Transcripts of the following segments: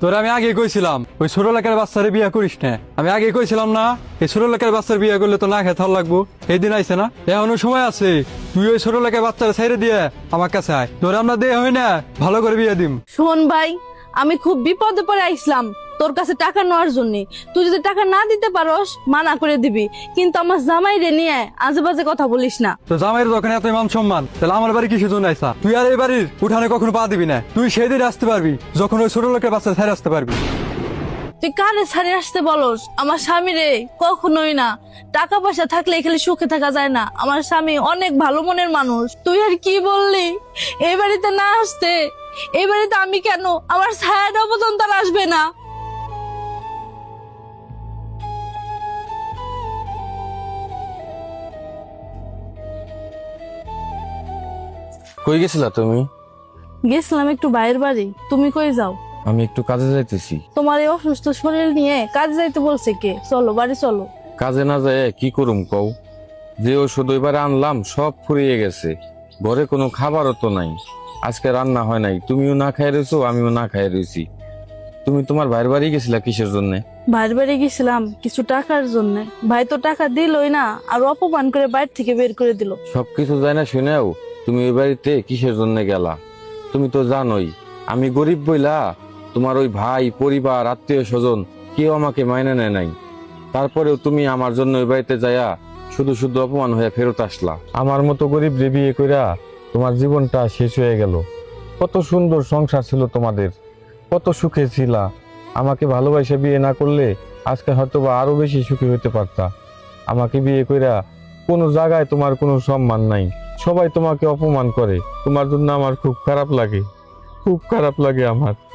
তোরে আমি আগে কইছিলাম ওই ছোট লোকের বাচ্চারে বিয়ে করিস না। আমি আগে কইছিলাম না এই ছোট লোকের বাচ্চার বিয়ে করলে তো না খেয়ে থাল লাগবো। এই দিন আইছে না, এখনো সময় আছে। তুই ওই ছোট লোকের বাচ্চারা ছেড়ে দিয়ে আমার কাছে আয়, তোরে আমরা দেয়া হয় না ভালো করে বিয়ে দিম। শোন ভাই, আমি খুব বিপদে পড়ে আইসলাম তোর কাছে টাকা নেওয়ার জন্য। তুই যদি টাকা না দিতে পারস মানা করে দিবি, কিন্তু আমার জামাই রে নিয়ে আজে বাজে কথা বলিস না। তো জামাইয়ের যখন এত মান সম্মান, তাহলে আমার বাড়ি কিছু জন্য আইসা? তুই আর এই বাড়ির উঠানে কখনো পা দিবি না। তুই সেই দিন আসতে পারবি যখন ওই ছোট লোকের বাচ্চা ছেড়ে আসতে পারবি। তুই কারে ছাড়ে আসতে বলস? আমার স্বামী রে কখনোই না। টাকা পয়সা থাকলে খালি সুখে থাকা যায় না। আমার স্বামী অনেক ভালো মনের মানুষ। তুই আর কি বললি এই বাড়িতে না আসতে? এই বাড়িতে আমি কেন? আমার ছায়াটা পর্যন্ত আর আসবে না। কই গেছিলা তুমি? গেছিলাম একটু বাইরের বাড়ি। তুমি কই যাও? আমি একটু কাজে যাইতেছি। তোমার এই অসুস্থ শরীর নিয়ে কাজে যাইতে বলছে কে? চলো বাড়ি চলো। কাজে না যায় কি করুম কও? যে ওষুধ ওইবারে আনলাম সব ফুরিয়ে গেছে। ঘরে কোনো খাবারও তো নাই। আজকে রান্না হয় নাই, তুমিও না খাই রয়েছো, আমিও না খাই রয়েছি। তুমি তোমার ভাইয়ের বাড়ি গেছিলা কিসের জন্য? ভাইয়ের বাড়ি গেছিলাম কিছু টাকার জন্য। ভাই তো টাকা দিলই না, আর অপমান করে বাইরে থেকে বের করে দিল। সবকিছু যায় না শুনেও তুমি ওই বাড়িতে কিসের জন্য গেলা? তুমি তো জানোই আমি গরিব বইলা তোমার ওই ভাই, পরিবার, আত্মীয় স্বজন কেউ আমাকে মাইনে নেয় নাই। তারপরেও তুমি আমার জন্য ওই বাড়িতে যাইয়া শুধু শুধু অপমান হয়ে ফেরত আসলা। আমার মতো গরিব রে বিয়ে কইরা তোমার জীবনটা শেষ হয়ে গেল। কত সুন্দর সংসার ছিল তোমাদের, কত সুখে ছিলা। আমাকে ভালোবাসে বিয়ে না করলে আজকে হয়তো বা আরো বেশি সুখী হতে পারতা। আমাকে বিয়ে কইরা কোনো জায়গায় তোমার কোনো সম্মান নাই, সবাই তোমাকে অপমান করে। তোমার জন্য আমার খুব খারাপ লাগে, খুব খারাপ লাগে।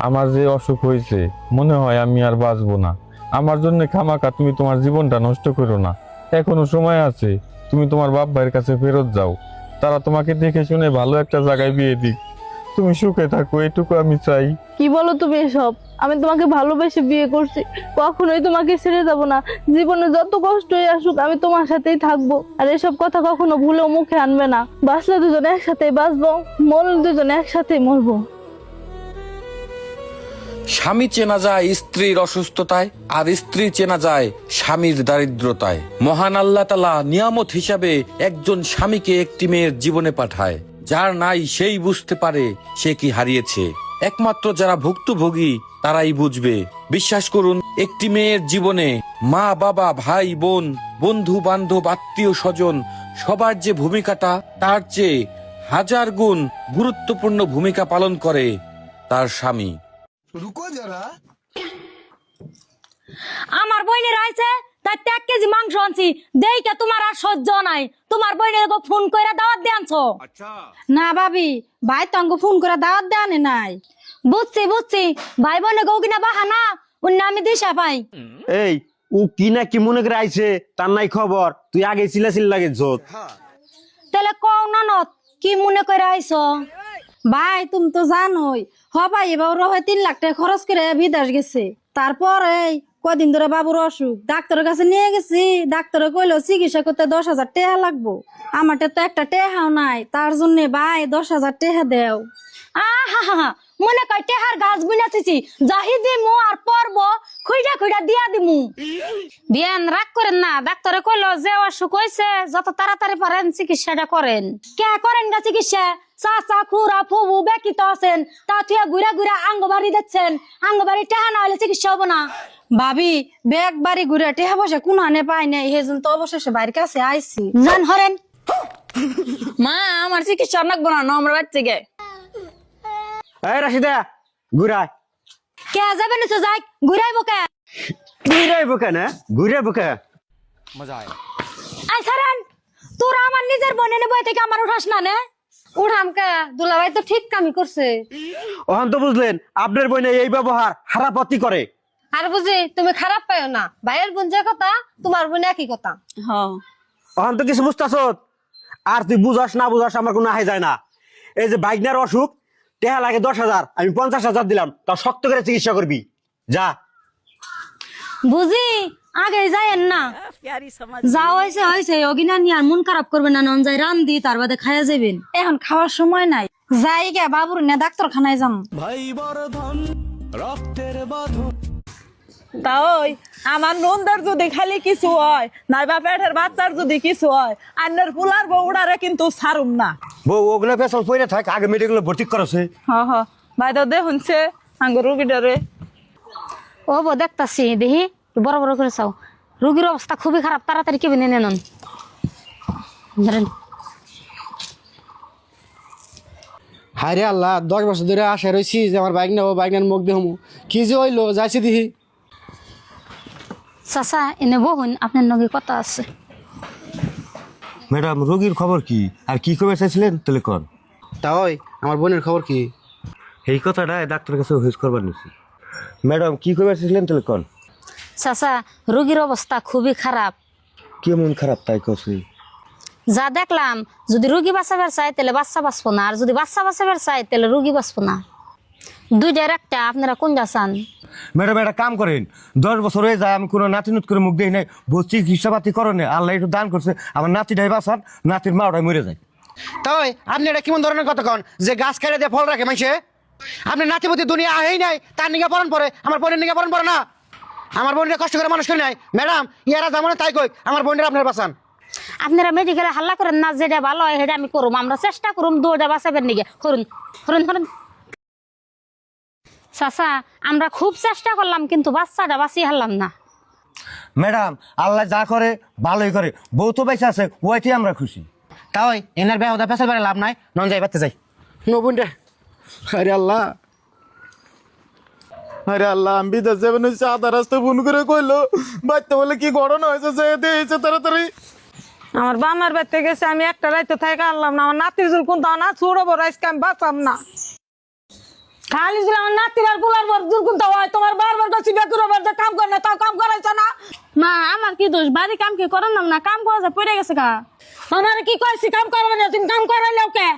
আমার যে অসুখ হয়েছে, মনে হয় আমি আর বাঁচবো না। আমার জন্য খামাখা তুমি তোমার জীবনটা নষ্ট করো না। এখনো সময় আছে, তুমি তোমার বাপ ভাইয়ের কাছে ফেরত যাও। তারা তোমাকে দেখে শুনে ভালো একটা জায়গায় বিয়ে দিক। তুমি সুখে থাকো, এটুকু আমি চাই। কি বলো তুমি এসব? আমি তোমাকে ভালোবেসে বিয়ে করছি, কখনোই তোমাকে ছেড়ে যাব না। জীবনে যত কষ্টই আসুক আমি তোমার সাথেই থাকবো। আর এসব কথা কখনো ভুলেও মুখে আনবে না। বাঁচলে দুজনে একসাথে বাঁচবো, মরলে দুজনে একসাথে মরবো। স্বামী চেনা যায় স্ত্রীর অসুস্থতায়, আর স্ত্রী চেনা যায় স্বামীর দারিদ্রতায়। মহান আল্লাহ তাআলা নিয়ামত হিসাবে একজন স্বামীকে একটি মেয়ের জীবনে পাঠায়। যার নাই সেই বুঝতে পারে সে কি হারিয়েছে। একমাত্র যারা ভুক্তভোগী তারাই বুঝবে। বিশ্বাস করুন, একটি মেয়ের জীবনে মা, বাবা, ভাই, বোন, বন্ধু বান্ধব, আত্মীয় স্বজন সবার যে ভূমিকাটা, তার চেয়ে হাজার গুণ গুরুত্বপূর্ণ ভূমিকা পালন করে তার স্বামী। আমার বইনের আইছে তাই 1 কেজি মাংস আনছি, দেইকা তোমার আর সহ্য নাই। তোমার বইনের ফোন কইরা দাওয়াত দিয়ে আনছো? না ভাবি, ভাই তো আমাকে ফোন করে দাওয়াত দেয় নাই। বুঝছি, ভাই বোনে গো কিনা বাহানা, অন্য আমি দিশা পাই। এই ও কি না কি মনে করে আইছে, তার নাই খবর। তুই আগে চিল্লা লাগে জোত। তাহলে কও ননদ, কি মনে কইরা আইছো? ভাই তুমি তো জানোই, ভাই এবার 3 লাখ টাকা খরচ করে বিদেশ গেছে। তারপরে কদিন ধরে বাবুর অসুখ, ডাক্তারের কাছে নিয়ে গেছি। ডাক্তারে কইলো চিকিৎসা করতে 10,000 টাকা লাগবো। আমারটা তো একটা টাকাও নাই, তার জন্য ভাই 10,000 টাকা দেও। আহা, মনে কই টেহার গাছ বুনাতেছি, জাহি দিমু আর পরব খুইডা দিয়া দিমু। বিয়ান রাগ করেন না, ডাক্তারে কইলো যে অসুখ হয়েছে যত তাড়াতাড়ি পারেন চিকিৎসাটা করেন। কে করেন গা চিকিৎসা? চাচা, খুড়া, ফুবু বেকি তো আছেন, তা তুই ঘুরা আঙ্গবাড়ি দিচ্ছেন। আঙ্গবাড়ি টেহা না হলে চিকিৎসা হবো না। ভাবি বেগ বাড়ি ঘুরে টেহা বসে কোন আনে পাই নাই, সেজন্য তো অবশেষে বাড়ির কাছে আইছি। জান হরেন মা, আমার চিকিৎসা লাগবো না, আমরা বাচ্চা গে। এই রাশিদা, ঘুরাই। কে যাবে নিচে যাই, ঘুরাইবো কে? ঘুরাইবো কেন? ঘুরাইবো কে? আই সারান, তোরা আমার নিজের বোনের বই থেকে আমার উঠাস না নে? উঠাম কে? দুলাভাই তো ঠিক কামই করছে। ওখান তো বুঝলেন আপনার বোনে এই ব্যবহার হারাপতি করে। আর বুঝি তুমি খারাপ পাইও না, ভাইয়ের বোন যে কথা তোমার বোন একই কথা। ওখান তো কিছু বুঝতেছ। আর তুই বুঝাস না বুঝাস আমার কোনো আহে যায় না। এই যে বাইকনার অসুখ, টেহা লাগে 10,000, আমি 50,000 দিলাম, তা শক্ত করে চিকিৎসা করবি। যা বুঝি আগে যাইয়েন না, যা হয়েছে অগিনা নিয়ে আর মন খারাপ করবে না। নন যাই রাম দি তার বাদে খাইয়া যাবেন। এখন খাওয়ার সময় নাই, যাই গে বাবুর নে ডাক্তারখানায় যাম। তা ওই আমার নন্দার যদি খালি কিছু হয় নাইবা পেটের বাচ্চার যদি কিছু হয় আন্নের পুলার বউড়ারে কিন্তু ছাড়ুম না। বউ ওগুলো পেছল পড়ে থাক, আগে মেডিকেল ভর্তি করছে। হ ভাই তো দেখুনছে আঙ্গ রুগীটারে। ও বো দেখতাছি দেখি একটু বড় বড় করে চাও, রুগীর অবস্থা খুবই খারাপ, তাড়াতাড়ি কেবিনে নিয়ে নেন। ধরেন। হায় রে আল্লাহ, 10 বছর ধরে আশা রয়েছি যে আমার বাইক নেবো, বাইক নেন মুখ দেহমু, কি যে হইলো যাইছি দেখি। চাচা এনে বহুন, আপনার নগে কথা আছে। ম্যাডাম রোগীর খবর কি আর কি খবর চাইছিলেন তাহলে কন। তাই আমার বোনের খবর কি? এই কথাটা ডাক্তারের কাছে হুইজ করবার নিছি। ম্যাডাম কি খবর চাইছিলেন তাহলে কন। চাচা রুগীর অবস্থা খুবই খারাপ। কেমন খারাপ তাই কছি? যা দেখলাম, যদি রুগী বাঁচাবার চাই তাহলে বাচ্চা বাঁচবো না, আর যদি বাচ্চা বাঁচাবার চাই তাহলে রুগী বাঁচবো না। দুইটার একটা, আপনারা কোনটা চান? ম্যাডাম একটা কাম করেন, 10 বছর হয়ে যায় আমি কোনো নাতিনুত করে মুখ দিই নাই, বলছি চিকিৎসাপাতি করণে আল্লাহ একটু দান করছে, আমার নাতিটাই বাঁচান, নাতির মা ওটাই মরে যায়। তাই আপনি এটা কেমন ধরনের কথা কন যে গাছ কেটে দিয়ে ফল রাখে মাইসে? আপনি নাতিপতি দুনিয়া আহেই নাই, তার নিগা পড়ন পরে, আমার বোনের নিগা পড়ন পরে না। আমার বোনরা কষ্ট করে মানুষ করে নাই ম্যাডাম, ইয়ারা যেমন তাই কই আমার বোনের আপনার বাঁচান। আপনারা মেডিকেলে হাল্লা করেন না, যেটা ভালো হয় সেটা আমি করুম, আমরা চেষ্টা করুম দুটা বাঁচাবেন নিগে। হরুন হরুন হরুন। চাচা আমরা খুব চেষ্টা করলাম কিন্তু বাচ্চাটা বাঁচিয়ে হারলাম না। ম্যাডাম আল্লাহ যা করে ভালোই করে, বউ তো বেঁচে আছে, ওইটি আমরা খুশি। তাই এনার বেহদা পেশাল বেড়ে লাভ নাই, নন যাই বাড়তে যাই নবুন রে। আরে আল্লাহ, আরে আল্লাহ, আমি বিদেশ যাবেন হচ্ছে, আধা রাস্তা ফোন করে কইলো বাড়তে বলে কি ঘটনা হয়েছে, যে তাড়াতাড়ি। আমার বামার বাড়িতে গেছে, আমি একটা রাইতে থেকে আনলাম না, আমার নাতির জুল কোনটা না ছোড়ো বড় আজকে আমি বাঁচাম না। খালি ছিল আমার নাতির আর পোলার বড় জুল কোনটা হয়, তোমার বারবার কাছে বেকুরে বাড়িতে কাম করে না, তাও কাম করাইছ না। মা আমার কি দোষ, বাড়ি কাম কি করেন না, কাম করা যায় পড়ে গেছে গা। আমার কি কইছি কাম করবে না, তুমি কাম করাইলেও কে?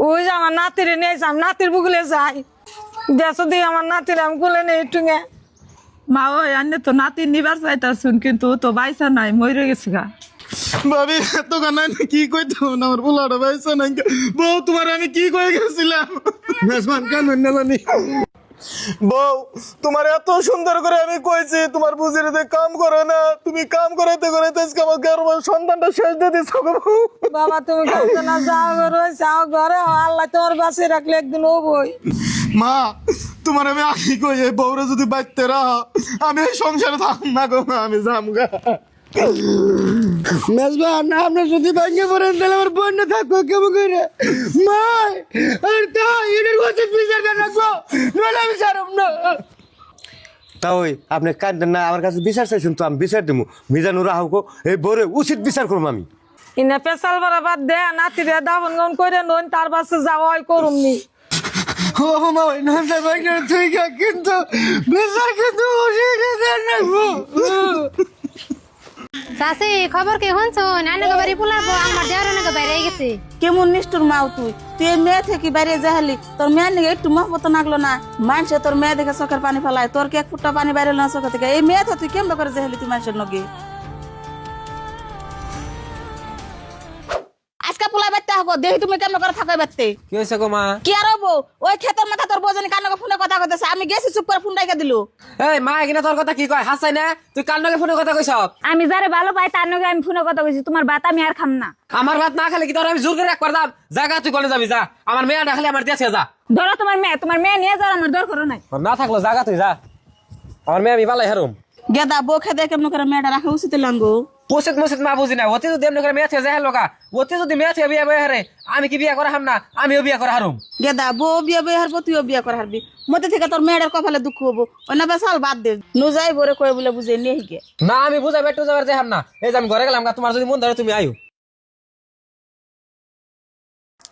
ওই যে আমার নাতিরে নিয়ে যাম, নাতির বুকুলে যাই দেশ দিয়ে আমার নাতির আমি কুলে নেই টুঙে। মা ওই আন্নে তো নাতির নিবার চাইতাছুন কিন্তু ও তো বাইসা নাই, মরে গেছে গা। ভাবি এত গানা কি কইতো না, আমার পোলাটা পাইছে না। বউ তোমার আমি কি কয়ে গেছিলাম, মেজবান কেন না জানি। বউ তোমার এত সুন্দর করে আমি কইছি তোমার বুঝিয়ে দে কাম করে না, তুমি কাম করাইতে করাইতে আজকে আমার গর্বের সন্তানটা শেষ দিয়ে দিচ্ছ। বাবা তুমি করতে না, যাও ঘরে যাও ঘরে, আল্লাহ তোমার বাঁচিয়ে রাখলে একদিন ও বই। মা তোমার আমি আগে কই, এই বউরে যদি বাইতে রাহ আমি এই সংসারে থাকুম না গো, মা আমি যামগা। মেজবান আপনি যদি ভাঙে পড়েন তাহলে আমার বোন না থাকবো কেমন করে? মা আর তাই এর উচিত বিচার রাখবো, নইলে আমি ছাড়ব না। তাই আপনি কাঁদেন না, আমার কাছে বিচার চাইছেন তো আমি বিচার দেবো, মিজানুর রাহুকো এই বউরে উচিত বিচার করবো আমি। ইনে পেশাল বড় বাদ দে, নাতিরে দাবন গাউন করে নন, তার বাসে যাওয়াই করুম নি। ও মা ওই নন্দা ভাঙে তুই কিন্তু বিচার কিন্তু উচিত রাখবো। চাচি খবর কি শুনছো? নানকে বাড়ি পোলাবো, আমার দেওয়ার নাকি বাইরে গেছে। কেমন নিষ্ঠুর মাও তুই, তুই এই মেয়ে থেকে বাইরে যাহালি, তোর মেয়ের নিকে একটু মহব্বত লাগলো না? মানুষে তোর মেয়ে দেখে চোখের পানি ফেলায়, তোর কি এক ফুটা পানি বাইরে না চোখে থেকে? এই মেয়ে তো তুই কেমন করে যাহালি তুই মানুষের নগে? আজকে পোলা বাড়তে হবো, দেখি তুমি কেমন করে থাকো বাড়তে। কি হয়েছে গো মা? কি আর হবো, ওই ক্ষেতের মাথা তোর বোঝানি কান্নাকে ফোনে কথা কইতেছে, আমি গেছি চুপ করে ফোন ডাইকা দিল। এই মা এখানে তোর কথা কি কয় হাসাই না, তুই কার নাকি ফোনে কথা কইছ? আমি যারে ভালো পাই তার নাকি আমি ফোনে কথা কইছি, তোমার ভাত আমি আর খাম না। আমার ভাত না খেলে কি তোর আমি জোর করে একবার দাম জায়গা, তুই কোনে যাবি যা, আমার মেয়ে না খেলে আমার দেশে যা। ধরো তোমার মেয়ে নিয়ে যাও, আমার দরকার নাই। না থাকলো জায়গা তুই যা, আমার মেয়ে আমি বালাই হারুম। গেদা বউ খেতে কেমন করে মেয়েটা রাখা উচিত লাঙ্গো। পোষিত মুসিত মা বুঝি না, অতি যদি এমনি করে মেয়ে থেকে যায় লোকা, অতি যদি মেয়ে থেকে বিয়ে বয়ে হারে, আমি কি বিয়ে করে হাম না? আমিও বিয়ে করে হারুম। গেদা বউ বিয়ে বয়ে হারবো, তুইও বিয়ে করে হারবি, মধ্যে থেকে তোর মেয়েটার কপালে দুঃখ হবো। ওই না বেসাল বাদ দে, নুজাই বরে কয়ে বলে বুঝে নিয়ে গে না আমি বুঝাবে একটু যাবার যাই হাম না, এই যে আমি ঘরে গেলাম, তোমার যদি মন ধরে তুমি আয়ু।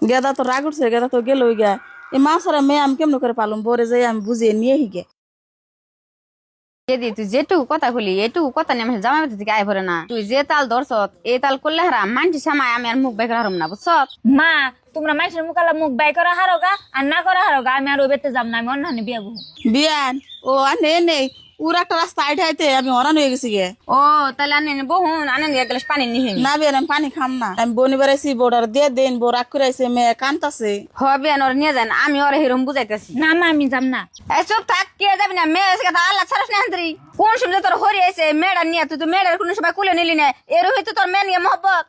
গেদা তো রাগ উঠছে, গেদা তো গেল গা, এই মাছরা মেয়ে আমি কেমন করে পালুম, বরে যাই আমি বুঝিয়ে নিয়ে গে। দিদি তুই যেটুকু কথা খুলি এটুকু কথা নিয়ে আমার জামাই বাড়ি থেকে আয় ভরে না। তুই যে তাল ধরছত এই তাল করলে হারাম, মানছি সামাই আমি আর মুখ বেকার হারুম না, বুঝছ? মা তোমরা মানুষের মুখালা মুখ বাই করা হারো গা, আর না করা হারো গা, আমি আর ওই বেতে যাম না, আমি অন্য বিয়ে বহু। বিয়ান ও আনে নেই পুরো একটা রাস্তা আইতে আইতে আমি হরান হয়ে গেছি গে। ও তাহলে আনেন বহুন আনেন এক গ্লাস পানি নিহিন না বেন আমি পানি খাম না, আমি বনি বেড়াইছি বোর্ডার দিয়ে দেন, বউ রাগ করে আইছে, মেয়ে কান্তাছে। হবে ওর নিয়ে যান, আমি ওর হিরম বুঝাইতেছি। না মা আমি যাব না। এই চুপ থাক, কে যাবি না? মেয়ে এসে কথা আল্লাহ ছাড়াস না হান্তরি। কোন সময় তোর হরি আইছে মেয়েটা নিয়ে, তুই তো মেয়েটার কোনো সবাই কুলে নিলি না, এর হইতো তোর মেয়ে নিয়ে মহব্বত।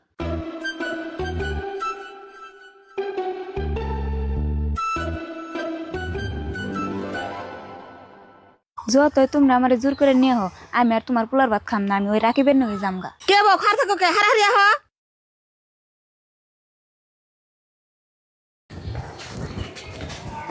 যতই তোমরা আমার জোর করে নিয়ে হো, আমি আর তোমার পোলার ভাত খাম না, আমি ওই রাখিবেন নই জামগা। কে বউ খার থাকো কে হারাহারি হ।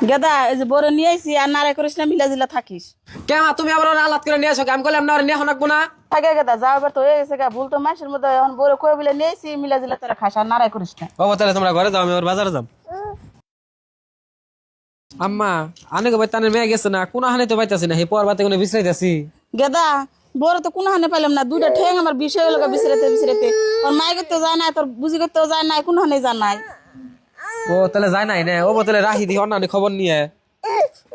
গেদা এই যে বড় নিয়ে আইছি, আর নারে করিস না, মিলা জিলা থাকিস। কেমন তুমি আবার আলাদ করে নিয়ে আসো? আমি করলাম না নিয়ে রাখবো না। থাকে গেদা যাও, এবার তো হয়ে গেছে গা, ভুল তো মাসের মধ্যে এখন বড় কয়ে বলে নিয়ে আইছি, মিলা জিলা তোরা খাস, আর নারাই করিস না। ও তাহলে তোমরা ঘরে যাও, আমি ওর বাজারে যাব। আম্মা আনেকে ভাই তানের মেয়ে গেছে না, কোন হানে তো পাইতাছি না, হে পর বাতে কোনো বিশ্রাইতাছি। গেদা বড় তো কোনো হানে পাইলাম না, দুইটা ঠেং আমার বিষয় হলো বিছরাতে বিছরাতে, ওর মাই করতেও যায় না, তোর বুঝি করতেও যায় না, কোনো হানে যায় নাই। ও তাহলে যায় নাই না, ও তাহলে রাহি দি অন্যান্য খবর নিয়ে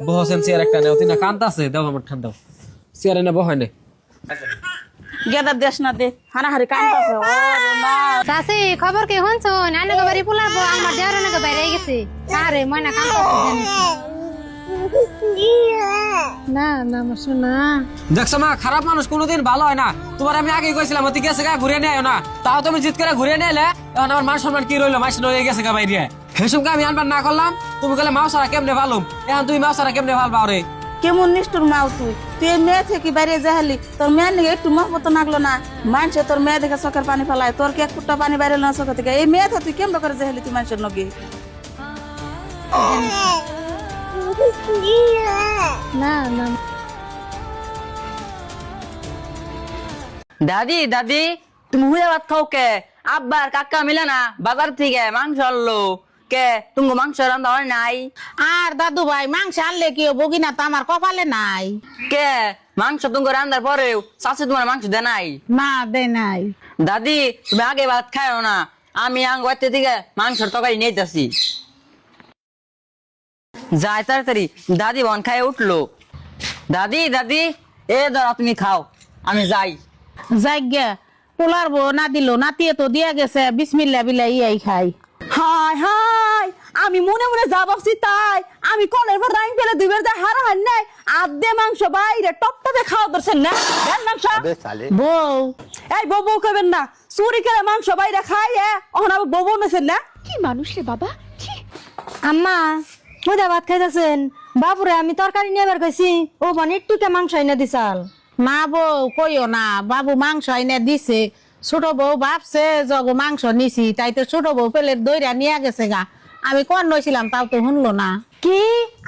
বহসেন চেয়ার একটা নেও, তিন কান্ত আছে দাও আমার ঠান্ডাও চেয়ারে না বহাই নে। গেদা দেশ না দে, হানাহারি কান্তাছে। ও না চাচি খবর কি শুনছো? নানকে বাড়ি পোলাবো, আমার দেওয়ার নাকি বাইরে গেছে। আরে ময়না কাম না না আমার শোনা। দেখছো মা, খারাপ মানুষ কোনোদিন ভালো হয় না। তোমার আমি আগে কইছিলাম অতি গেছে গা ঘুরে নিয়ে না, তাও তুমি জিত করে ঘুরে নিয়ে এলে, এখন আমার মান সম্মান কি রইলো? মাস হয়ে গেছে গা বাইরে, হেসুমকে আমি আনবার না করলাম, তুমি গেলে মাও সারা কেমনে ভালো, এখন তুমি মাও সারা কেমনে ভাল পাও রে? কেমন নিষ্ঠুর মাও তুই, তুই এই মেয়ে থেকে বাইরে যাহালি, তোর মেয়ের নিয়ে একটু মহব্বত নাগলো না? মানুষে তোর মেয়ে দেখে চোখের পানি ফেলায়, তোর কি এক ফুটা পানি বাইরে না চোখ থেকে? এই মেয়ে তুই কেমন করে যাহালি তুই মানুষের নগে? না না দাদি দাদি তুমি হুয়ে ভাত খাও কে? আব্বার কাকা মিলে না বাজার থেকে মাংস আনলো কে? তুমি মাংস রান্না হয় নাই? আর দাদু ভাই মাংস আনলে কি বগিনা তো আমার কপালে নাই। কে মাংস তুমি রান্নার পরেও চাষে তোমার মাংস দে নাই? না দে নাই। দাদি তুমি আগে ভাত খাও না, আমি আঙ্গ বাড়তে থেকে মাংসের তরকারি নিয়ে যাচ্ছি। যাই তাড়াতাড়ি, দাদি বন খায় উঠলো। দাদি দাদি এ ধরা তুমি খাও, আমি যাই। যাইগে পোলার বউ না দিল, নাতিয়ে তো দিয়া গেছে, বিসমিল্লা বিল্লা ইয়াই খাই। হাই হাই, আমি মনে মনে যা ভাবছি তাই, আমি কলের পর রাইন পেলে দুইবার যা হারা হার নাই, আদে মাংস বাইরে টপটপে খাওয়া ধরছেন না? দেন মাংস। বউ এই বউ বউ কইবেন না, চুরি করে মাংস বাইরে খাই, এখন আবার বউ বউ নেছেন না? আম্মা মুদা ভাত খাইতেছেন, বাবুরে আমি তরকারি নিয়ে বের কইছি, ও মানে একটুকে মাংস এনে দিছাল। না বউ কইও না, বাবু মাংস এনে দিছে, ছোট বউ ভাবছে জগ মাংস নিছি, তাই তো ছোট বউ পেলের দইরা নিয়ে গেছে গা। আমি কোন নইছিলাম তাও তো শুনলো না। কি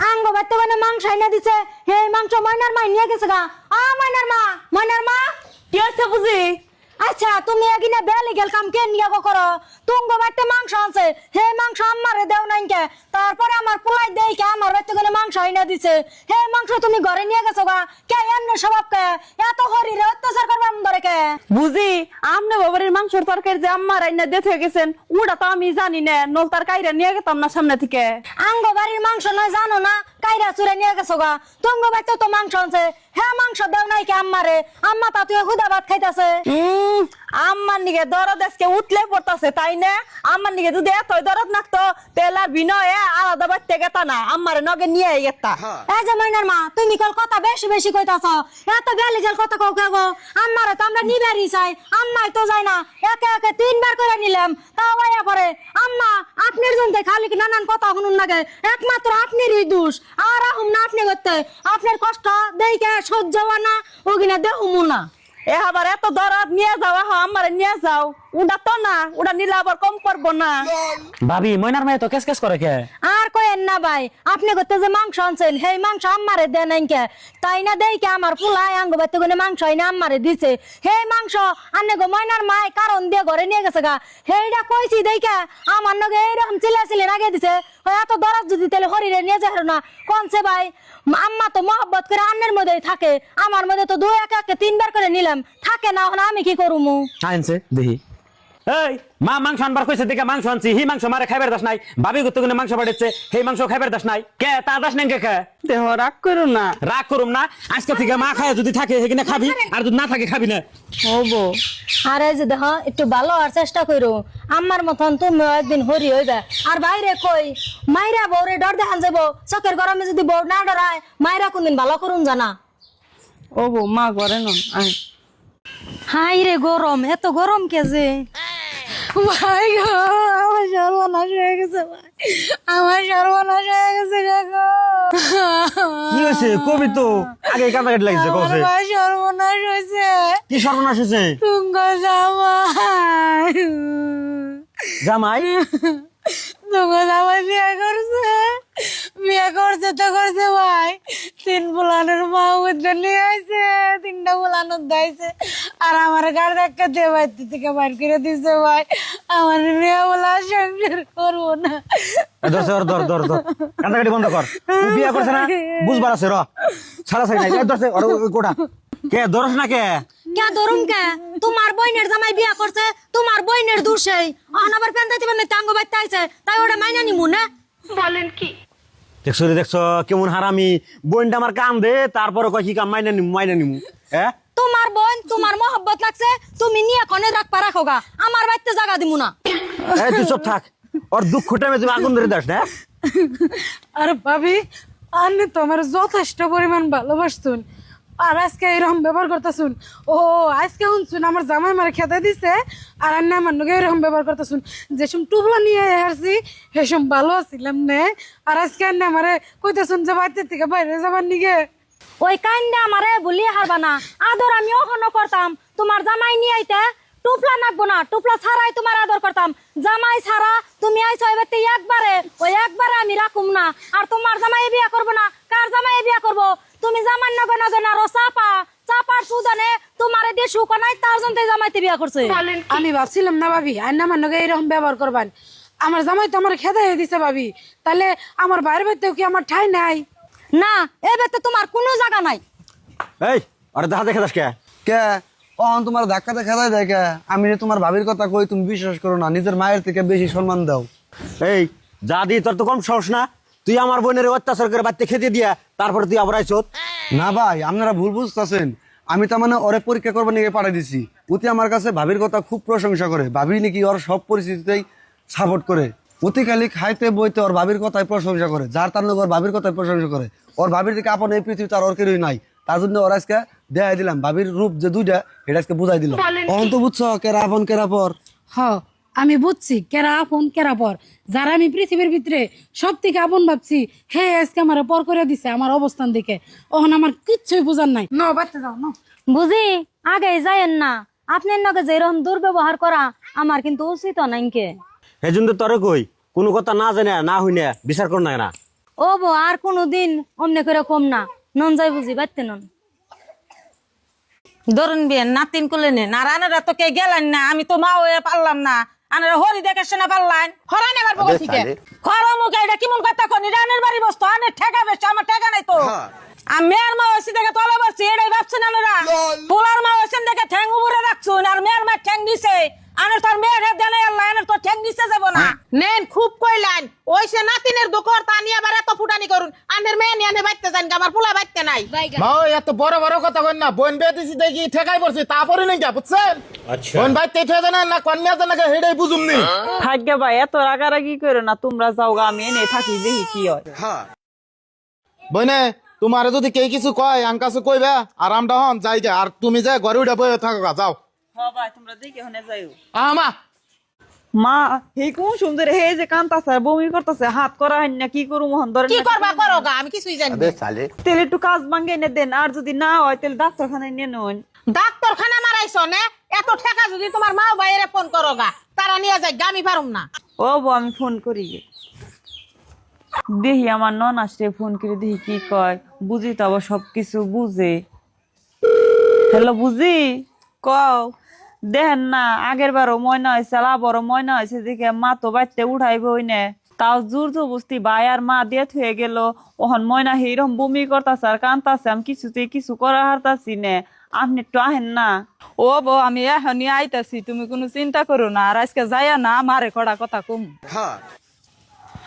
আঙ্গ বাড়তে মানে মাংস এনে দিছে, হে মাংস ময়নার মা নিয়ে গেছে গা। ময়নার মা, ময়নার মা কি হচ্ছে বুঝি? আচ্ছা তুমি এগিনা বেলি গেল কাম কে নিয়া গো করো? তুঙ্গ বাড়তে মাংস আছে, হে মাংস আমারে দেও নাই কে? তারপরে আমার পোলাই দেই কে আমার বাড়তে গেলে মাংস এনে দিছে, হে মাংস তুমি ঘরে নিয়ে গেছো গা কে? এমন স্বভাব কে? এত হরিরে অত্যাচার করবে আমদরে কে? বুঝি আমনে বাবারের মাংসের তরকারি যে আম্মা রাইনা দেখে গেছেন, ওটা তো আমি জানি না, নলতার কাইরা নিয়ে গেতাম না সামনে থেকে। আঙ্গ বাড়ির মাংস নয় জানো না, কাইরা চুরে নিয়ে গেছো গা। তুঙ্গ বাড়তে তো মাংস আছে, হে মাংস দেও নাই কে আম্মারে? আম্মা তা তুই হুদা ভাত খাইতাছে। আম্মার নিকে দরদ আজকে উঠলে পড়তাছে তাই না? আম্মার নিকে যদি এত দরদ নাকতো তেলা বিনয়ে আলাদা বাড়তে গেতা না, আম্মারে নগে নিয়ে গেতা। এই যে ময়নার মা তুমি কল কথা বেশি বেশি কইতাছ, এত বেলি গেল কথা কও কে গো? আম্মারে তো আমরা নিবারই চাই, আম্মাই তো যায় না, একে একে 3 বার করে নিলাম তাও আয়া পরে। আম্মা আপনার জন্য খালি কি নানান কথা শুনুন লাগে, একমাত্র আপনারই দোষ, আর আহুম না আপনি করতে, আপনার কষ্ট দেইকে সহ্য হয় না, ওগিনা দেহুমু না। এ আবার এত দরদ নিয়ে যাওয়া আমারে নিয়ে যাও, ওটা তো না, ওটা নিলে আবার কম পড়বো না। ভাবি ময়নার মেয়ে তো কেস কেস করে কে? আর কইেন না ভাই, আপনি করতে যে মাংস আনছেন সেই মাংস আম্মারে দেন নাই কে? তাই না দেই কে আমার পোলাই আঙ্গ বাড়তে গনে মাংস আইনা আম্মারে দিছে, সেই মাংস আনে গো ময়নার মাই কারণ দিয়ে ঘরে নিয়ে গেছে গা। সেইটা কইছি দেই কে আমার নগে এইরকম চিল্লাচিল্লি আগে দিছে, এত দরদ যদি তাহলে হরিরে নিয়ে যাই না কোনছে ভাই? আম্মা তো মহব্বত করে আন্নের মধ্যেই থাকে, আমার মধ্যে তো 2 একে 3 বার করে নিলাম থাকে না, এখন আমি কি করুমু? আনছে দেখি এই মা মাংস আনবার কইছে দেখে মাংস আনছি হি মাংস মারে খাইবার দাস নাই ভাবি কত গুনে মাংস পাঠাচ্ছে সেই মাংস খাইবার দাস নাই কে তা দাস নাই কে দেহ রাগ করো না। রাগ করুম না আজকে থেকে মা খায় যদি থাকে সেখানে খাবি আর যদি না থাকে খাবি না। হবো আর এই যে দেখ একটু ভালো আর চেষ্টা করো আমার মতন তুমি একদিন হরি হইবে আর বাইরে কই মাইরা বউরে ডর দেখান যাবো চকের গরমে যদি বউ না ডরায় মাইরা কোনদিন ভালো করুন জানা। ও বউ মা ঘরে নন আয়। হাই রে গরম এত গরম কে যে ভাই গো আমার সর্বনাশ হয়ে গেছে ভাই, আমার সর্বনাশ হয়ে গেছে গো। কি হয়েছে কবি তো আগে কাটাকাটি লাগছে আমার ভাই সর্বনাশ হয়েছে। কি সর্বনাশ হয়েছে? তুঙ্গ জামাই জামাই তুঙ্গ জামাই বিয়ে করছে তো করছে ভাই, 3 বুলানের মা উদ্ধার নিয়ে আইছে, 3টা বুলানোর দাইছে আর আমার গাড়ি ধাক্কা দিয়ে বাড়িতে থেকে বাইর করে দিছে ভাই। আমার মেয়ে বলা সংসার করবো না। ধর ধর ধর ধর কাটাকাটি বন্ধ কর। ও বিয়ে করছে না বুঝবার আছে র ছাড়া ছাড়ি নাই ধরছে কোটা কে ধরস না কে কে ধরুম কে তোমার বইনের জামাই বিয়া করছে তোমার বইনের দূর সেই অহন আবার পেন্দাইতে পেন্দাইতে আঙ্গ বাইতে আইছে তাই ওটা মাইনা নিমু না। দেখছো রে দেখছো কেমন হারামি বোনটা আমার কাম দে তারপরে কয় কি কাম মাইনা নিমু হ্যাঁ তোমার বোন তোমার মহব্বত লাগছে তুমি নিয়ে কনে রাখবা রাখো গা আমার বাইতে জায়গা দিমু না। এই তুই চুপ থাক ওর দুঃখ টাইমে তুমি আগুন ধরে দাস না। আর ভাবি আপনি তো আমার যথেষ্ট পরিমাণ ভালোবাসতুন আর আজকে এরকম ব্যবহার করতেছুন। ও আজকে শুনছুন আমার জামাই মারে খেতে দিছে আর আন্না আমার নগে এরকম ব্যবহার করতেছুন। যেসম টুবলা নিয়ে আসছি সেসম ভালো আছিলাম নে আর আজকে আন্না আমারে কইতেছুন যে বাড়িতে থেকে বাইরে যাবার নিগে। ওই কাইন্ডা আমারে ভুলিয়ে হারবা না আদর আমি ওখানো করতাম তোমার জামাই নিয়ে আইতে টুপলা নাকবো না টুপলা ছাড়াই তোমার আদর করতাম জামাই ছাড়া তুমি আইছো এবারে একবারে ওই একবারে আমি রাখুম না আর তোমার জামাই বিয়া করবো না কার জামাই বিয়া করবো তুমি জামাই নগে নগে না চাপা চাপার সুদানে তোমারে দিয়ে সুখ নাই তার জন্য জামাইতে বিয়া করছে। আমি ভাবছিলাম না ভাবি আন্না আমার নগে এরকম ব্যবহার করবেন। আমার জামাই তো আমার খেতে দিছে ভাবি, তাহলে আমার বাইরে বাইতেও কি আমার ঠাই নাই? না এবার তো তোমার কোনো জায়গা নাই। এই আরে দেখা দেখে দাস কে কে অহন তোমার ধাক্কা দেখা যায় দেখে আমি যে তোমার ভাবির কথা কই তুমি বিশ্বাস করো না, নিজের মায়ের থেকে বেশি সম্মান দাও। এই যা দি তোর তো কম সাহস না তুই আমার বোনের অত্যাচার করে বাড়িতে খেতে দিয়া তারপরে তুই আবার আইছত। না ভাই আপনারা ভুল বুঝতেছেন, আমি তার মানে ওরে পরীক্ষা করবার নিয়ে পাঠিয়ে দিছি। অতি আমার কাছে ভাবির কথা খুব প্রশংসা করে, ভাবি নাকি ওর সব পরিস্থিতিতেই সাপোর্ট করে। অতি খালি খাইতে বইতে ওর ভাবির কথাই প্রশংসা করে, যার তার লোক ওর ভাবির কথাই প্রশংসা করে। ওর ভাবির দিকে আপন এই পৃথিবী তার ওর কেউই নাই, তার জন্য ওর আজকে দেখাই দিলাম ভাবির রূপ যে দুইটা এটা আজকে বুঝাই দিলাম। অহন তো বুঝছো কেরা আপন কেরা পর। হ আমি বুঝছি কেরা আপন কেরা পর, যারা আমি পৃথিবীর ভিতরে সব থেকে আপন ভাবছি হে আজকে আমার পর করে দিছে আমার অবস্থান দেখে। ওখানে আমার কিচ্ছুই বুঝার নাই। ন বাড়তে যাও ন বুঝি আগে যাইয়েন না আপনার নগে যেরকম দুর্ব্যবহার করা আমার কিন্তু উচিত নাইকে। এই জন্য তোরে কই কোনো কথা না জানে না হইনে বিচার কর না না। ও বো আর কোনোদিন অমনে করে কম না নন যাই বুঝি বাইতে নন। ধরুন বিয়ে নাতিন কুলে নেন আর আনারা তো কে গেলেন না, আমি তো মা হয়ে পারলাম না। আনারা হরি দেখে শোনা পারলেন খরান এবার বউ থেকে খরা মুখে এটা কেমন কথা কোন রানের বাড়ি বসতো আনের ঠেকা বেশ আমার ঠেকা নাই তো। আর মেয়ের মা হয়েছি দেখে তলে বসছি এটাই ভাবছেন আনারা। পোলার মা হয়েছেন দেখে ঠ্যাং উপরে রাখছুন আর মেয়ের মা ঠ্যাং দিছে আনের তোর মেয়ের হেদ দেয় আল্লাহ আনের তোর ঠ্যাং দিছে যাব না। নেন খুব কইলেন ওই সে নাতিনের দুঃখর তা নিয়ে আবার এত ফুটানি করুন আনের মেয়ে নিয়ে আনে বাইতে যান আমার পোলা বাইতে নাই। মা এত বড় বড় কথা কই না বোন বিয়ে দিছি দেখি ঠেকাই পড়ছি তারপরে নাই যা বুঝছেন। বোন ভাই তেঠে জানা না কন্যা জানা হেডাই বুঝুমনি। ভাগ্য ভাই এত রাগারাগি করো না, তোমরা যাও গা আমি এনে থাকি দেখি কি হয়। বনে তোমার যদি কে কিছু কয় আন কাছে কইবা আর আমরা হন যাইগা আর তুমি যা ঘরে উঠে বসে থাকো যাও। হ্যাঁ ভাই তোমরা দেখে হনে যাইও। আমা মা হে কোন সুন্দর হে যে কান্তাছে বমি করতেছে হাত করা হয় না কি করু মোহন ধরে কি করবা করো গা আমি কিছুই জানি না। তেলে একটু কাজ ভাঙ্গে এনে দেন আর যদি না হয় তাহলে ডাক্তারখানায় নিয়ে নেন। ডাক্তারখানা মারাইছো না এত টাকা যদি তোমার মা বাইরে ফোন করো গা তারা নিয়ে যায় আমি পারুম না। ও বউ আমি ফোন করি দেখি আমার নন আসলে ফোন করে দেখি কি কয়, বুঝি তো আবার সবকিছু বুঝে। হ্যালো বুঝি কও দেখেন না আগের বারও ময়না হয়েছে আবারও ময়না হয়েছে দেখে মা তো বাড়িতে উঠাইব না তাও জোর জবস্তি ভাই আর মা দিয়ে থুয়ে গেল ওহন ময়না সেইরকম বমি করতেছে আর কান্তাছে আমি কিছুতে কিছু করা হারতাছি না আপনি একটু আহেন না। ও বউ আমি এখনই আইতাছি, তুমি কোনো চিন্তা করো না। আর আজকে যাইয়া না আমারে কড়া কথা কম।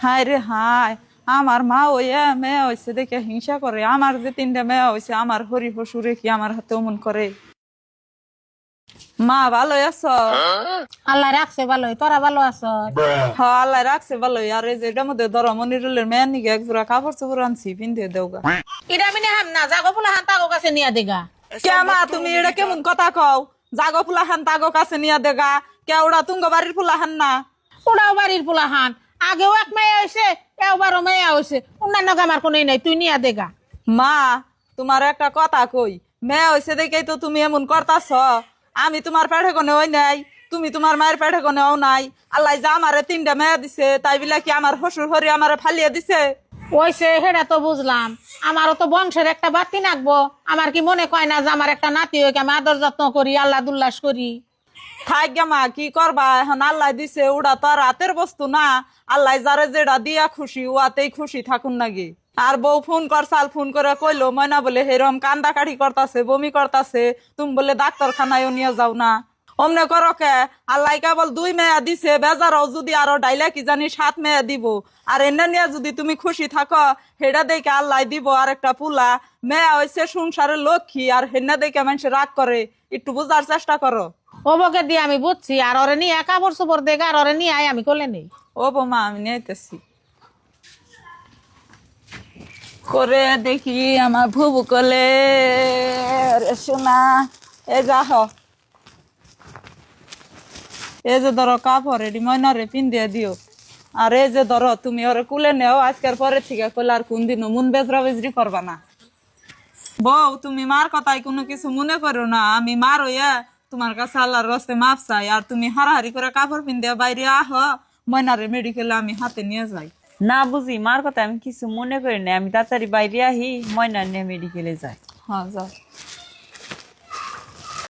হায় রে হায়, আমার মা ওই মেয়ে হয়েছে দেখে হিংসা করে। আমার যে 3টা মেয়ে হয়েছে, আমার হরি হসুরে কি আমার হাতে অমন করে। মা ভালো আছো? আল্লাহ রাখছে ভালোই, তোরা ভালো আছো? হ্যাঁ আল্লাহ রাখছে ভালোই। আর এই যে এটার মধ্যে ধরো মনিরুলের মেয়ের নিকে এক জোড়া কাপড় চোপড় আনছি, পিন্ধিয়ে দেওগা। এটা আমি নেহাম না, জাগো ফুলা হান তাগো কাছে নিয়ে দেগা। কে মা তুমি এটা কেমন কথা কও? জাগো ফুলা হান তাগো কাছে নিয়ে দেগা কে? ওরা তুঙ্গ বাড়ির ফুলা হান না? ওরাও বাড়ির ফুলা হান, আগেও এক মেয়ে হয়েছে, এবারও মেয়ে হয়েছে, অন্যান্য আমার কোনো নাই, তুই নিয়ে দেগা। মা তোমার একটা কথা কই, মেয়ে হয়েছে দেখেই তো তুমি এমন করতাছ। আমি তোমার পেটে কোনে ওই নাই, তুমি তোমার মায়ের পেটে কোনেও নাই। আল্লাহ যা আমারে 3টা মেয়ে দিছে, তাই বিলা কি আমার হসুর হরি আমারে ফালিয়ে দিছে? ওইসে হেটা তো বুঝলাম, আমারও তো বংশের একটা বাতি নাকবো। আমার কি মনে কয় না যে আমার একটা নাতি হয়ে আমি আদর যত্ন করি, আল্লাহ দুল্লাস করি? থাক গে মা, কি করবা এখন? আল্লাহ দিছে, ওটা তো আর হাতের বস্তু না। আল্লাহ যারে যেটা দিয়া খুশি, ওয়াতেই খুশি থাকুন নাকি। আর বউ ফোন করছাল, ফোন করে কইলো ময়না বলে হেরম কান্দা কাঠি করতাছে, বমি করতাছে, তুমি বলে ডাক্তারখানায়ও নিয়ে যাও না। অমনে করো কে? আল্লাহ কেবল 2 মেয়া দিছে, বেজারও যদি আরো ডাইলা কি জানি 7 মেয়া দিব। আর এনে নিয়ে যদি তুমি খুশি থাকো, হেডা দেখে আল্লাহ দিব আর একটা পুলা। মেয়া হয়েছে সংসারের লক্ষ্মী, আর হেনা দেখে মানুষ রাগ করে। একটু বুঝার চেষ্টা করো। ও বকে দিয়ে আমি বুঝছি, আর ওরে নিয়ে কাপড় চোপড় দেগা, আর ওরে নিয়ে আয় আমি কোলে নেই। ও বৌমা আমি নিতেছি করে দেখি আমার ভুবু কোলে। রে সোনা, এ যাহ, এই যে ধরো কাপড় রেডি ময়নারে পিন্দিয়ে দিও। আর এই যে ধরো তুমি ওরে কুলে নেও, আজকের পরে থেকে কইলে আর কোনদিনও মন বেজরা বেজরি করবা না। বউ তুমি মার কথায় কোনো কিছু মনে করো না। আমি মার হইয়া তোমার কাছে আল্লাহর রাস্তে মাপ চাই। আর তুমি হারাহারি করে কাপড় পিন্দিয়ে বাইরে আহ, ময়নারে মেডিকেলে আমি হাতে নিয়ে যাই। না বুঝি মার কথা আমি কিছু মনে করি না, আমি তাড়াতাড়ি বাইরে আহি, ময়না নিয়ে মেডিকেলে যাই। হ্যাঁ যাও।